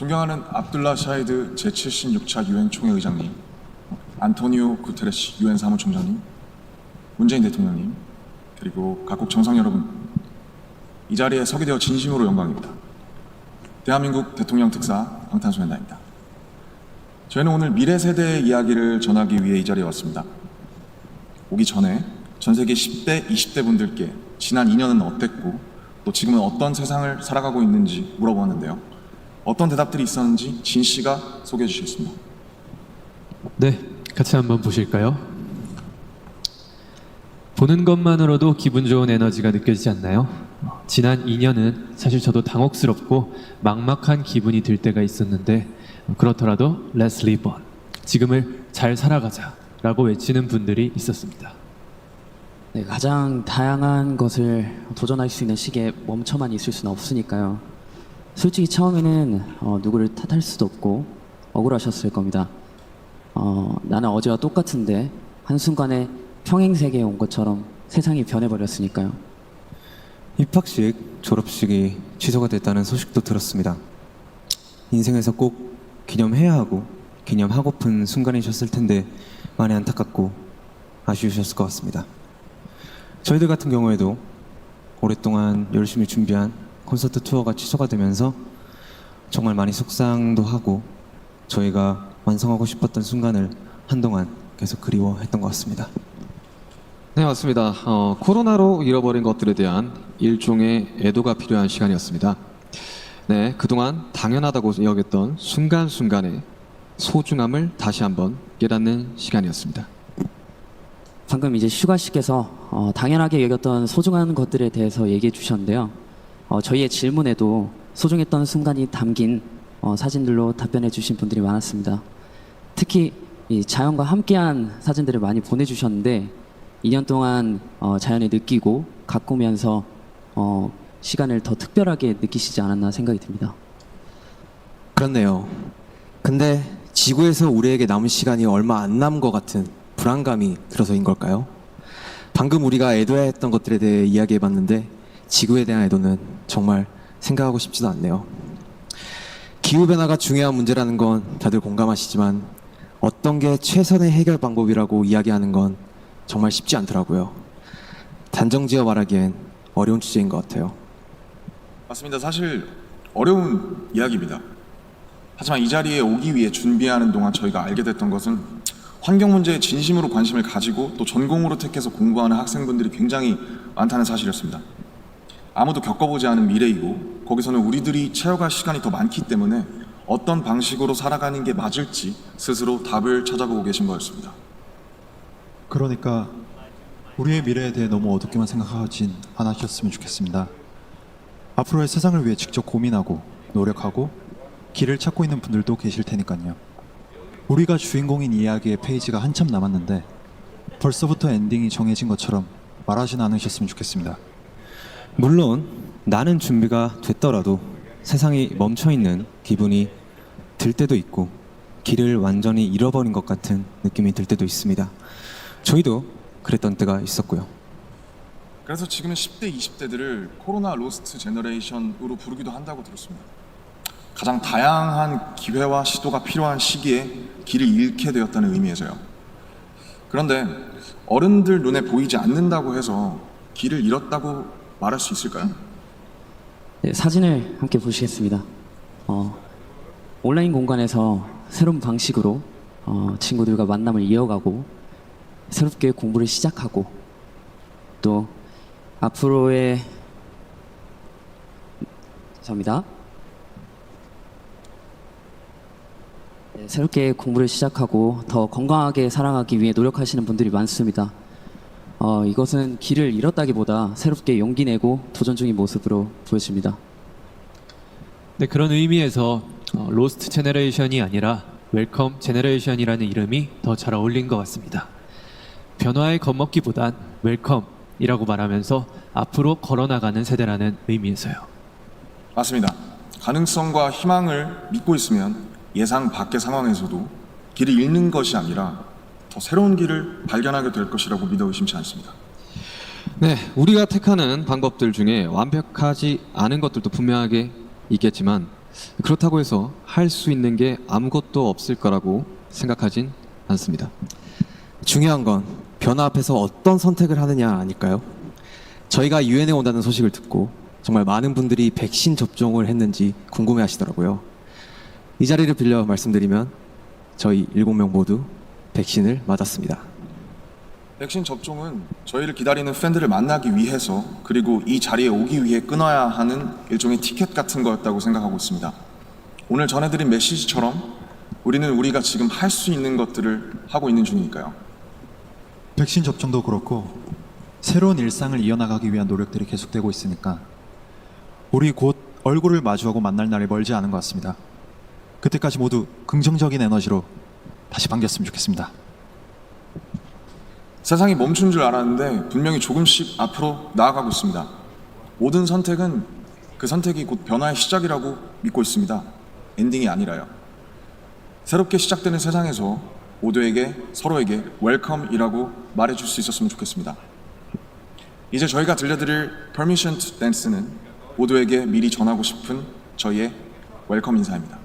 존경하는 압둘라 샤히드 제76차 유엔 총회 의장님, 안토니오 구테레시 유엔 사무총장님, 문재인 대통령님, 그리고 각국 정상 여러분, 이 자리에 서게 되어 진심으로 영광입니다. 대한민국 대통령 특사 방탄소년단입니다. 저희는 오늘 미래 세대의 이야기를 전하기 위해 이 자리에 왔습니다. 오기 전에 전 세계 10대, 20대 분들께 지난 2년은 어땠고 또 지금은 어떤 세상을 살아가고 있는지 물어보았는데요. 어떤 대답들이 있었는지 진 씨가 소개해 주시겠습니다. 네, 같이 한번 보실까요? 보는 것만으로도 기분 좋은 에너지가 느껴지지 않나요? 지난 2년은 사실 저도 당혹스럽고 막막한 기분이 들 때가 있었는데 그렇더라도 Let's live on, 지금을 잘 살아가자 라고 외치는 분들이 있었습니다. 네, 가장 다양한 것을 도전할 수 있는 시기에 멈춰만 있을 수는 없으니까요. 솔직히 처음에는 누구를 탓할 수도 없고 억울하셨을 겁니다. 나는 어제와 똑같은데 한순간에 평행세계에 온 것처럼 세상이 변해버렸으니까요. 입학식, 졸업식이 취소가 됐다는 소식도 들었습니다. 인생에서 꼭 기념해야 하고 기념하고픈 순간이셨을 텐데 많이 안타깝고 아쉬우셨을 것 같습니다. 저희들 같은 경우에도 오랫동안 열심히 준비한 콘서트 투어가 취소가 되면서 정말 많이 속상도 하고 저희가 완성하고 싶었던 순간을 한동안 계속 그리워했던 것 같습니다. 네, 맞습니다. 코로나로 잃어버린 것들에 대한 일종의 애도가 필요한 시간이었습니다. 네, 그동안 당연하다고 여겼던 순간순간의 소중함을 다시 한번 깨닫는 시간이었습니다. 방금 이제 슈가 씨께서 당연하게 여겼던 소중한 것들에 대해서 얘기해 주셨는데요. 저희의 질문에도 소중했던 순간이 담긴 사진들로 답변해 주신 분들이 많았습니다. 특히 이 자연과 함께한 사진들을 많이 보내주셨는데 2년 동안 자연을 느끼고 가꾸면서 시간을 더 특별하게 느끼시지 않았나 생각이 듭니다. 그렇네요. 근데 지구에서 우리에게 남은 시간이 얼마 안 남은 것 같은 불안감이 들어서인 걸까요? 방금 우리가 애도해야 했던 것들에 대해 이야기해봤는데 지구에 대한 애도는 정말 생각하고 싶지도 않네요. 기후변화가 중요한 문제라는 건 다들 공감하시지만 어떤 게 최선의 해결 방법이라고 이야기하는 건 정말 쉽지 않더라고요. 단정지어 말하기엔 어려운 주제인 것 같아요. 맞습니다. 사실 어려운 이야기입니다. 하지만 이 자리에 오기 위해 준비하는 동안 저희가 알게 됐던 것은 환경 문제에 진심으로 관심을 가지고 또 전공으로 택해서 공부하는 학생분들이 굉장히 많다는 사실이었습니다. 아무도 겪어보지 않은 미래이고 거기서는 우리들이 채워갈 시간이 더 많기 때문에 어떤 방식으로 살아가는 게 맞을지 스스로 답을 찾아보고 계신 거였습니다. 그러니까 우리의 미래에 대해 너무 어둡게만 생각하진 않으셨으면 좋겠습니다. 앞으로의 세상을 위해 직접 고민하고 노력하고 길을 찾고 있는 분들도 계실 테니까요. 우리가 주인공인 이야기의 페이지가 한참 남았는데 벌써부터 엔딩이 정해진 것처럼 말하진 않으셨으면 좋겠습니다. 물론 나는 준비가 됐더라도 세상이 멈춰있는 기분이 들 때도 있고 길을 완전히 잃어버린 것 같은 느낌이 들 때도 있습니다. 저희도 그랬던 때가 있었고요. 그래서 지금은 10대, 20대들을 코로나 로스트 제너레이션으로 부르기도 한다고 들었습니다. 가장 다양한 기회와 시도가 필요한 시기에 길을 잃게 되었다는 의미에서요. 그런데 어른들 눈에 보이지 않는다고 해서 길을 잃었다고 말할 수 있을까요? 네, 사진을 함께 보시겠습니다. 온라인 공간에서 새로운 방식으로 친구들과 만남을 이어가고 새롭게 공부를 시작하고 또 앞으로의 죄송합니다. 네, 새롭게 공부를 시작하고 더 건강하게 살아가기 위해 노력하시는 분들이 많습니다. 이것은 길을 잃었다기보다 새롭게 용기 내고 도전 중인 모습으로 보여집니다. 네, 그런 의미에서 로스트 제너레이션이 아니라 웰컴 제너레이션이라는 이름이 더 잘 어울린 것 같습니다. 변화에 겁먹기보단 웰컴이라고 말하면서 앞으로 걸어나가는 세대라는 의미에서요. 맞습니다. 가능성과 희망을 믿고 있으면 예상 밖의 상황에서도 길을 잃는 것이 아니라 더 새로운 길을 발견하게 될 것이라고 믿어 의심치 않습니다. 네, 우리가 택하는 방법들 중에 완벽하지 않은 것들도 분명하게 있겠지만 그렇다고 해서 할 수 있는 게 아무것도 없을 거라고 생각하진 않습니다. 중요한 건 변화 앞에서 어떤 선택을 하느냐 아닐까요? 저희가 유엔에 온다는 소식을 듣고 정말 많은 분들이 백신 접종을 했는지 궁금해 하시더라고요. 이 자리를 빌려 말씀드리면 저희 7명 모두 백신을 맞았습니다. 백신 접종은 저희를 기다리는 팬들을 만나기 위해서 그리고 이 자리에 오기 위해 끊어야 하는 일종의 티켓 같은 거였다고 생각하고 있습니다. 오늘 전해드린 메시지처럼 우리는 우리가 지금 할 수 있는 것들을 하고 있는 중이니까요. 백신 접종도 그렇고 새로운 일상을 이어나가기 위한 노력들이 계속되고 있으니까 우리 곧 얼굴을 마주하고 만날 날이 멀지 않은 것 같습니다. 그때까지 모두 긍정적인 에너지로 다시 반겼으면 좋겠습니다. 세상이 멈춘 줄 알았는데 분명히 조금씩 앞으로 나아가고 있습니다. 모든 선택은 그 선택이 곧 변화의 시작이라고 믿고 있습니다. 엔딩이 아니라요. 새롭게 시작되는 세상에서 모두에게 서로에게 웰컴이라고 말해줄 수 있었으면 좋겠습니다. 이제 저희가 들려드릴 Permission to Dance는 모두에게 미리 전하고 싶은 저희의 웰컴 인사입니다.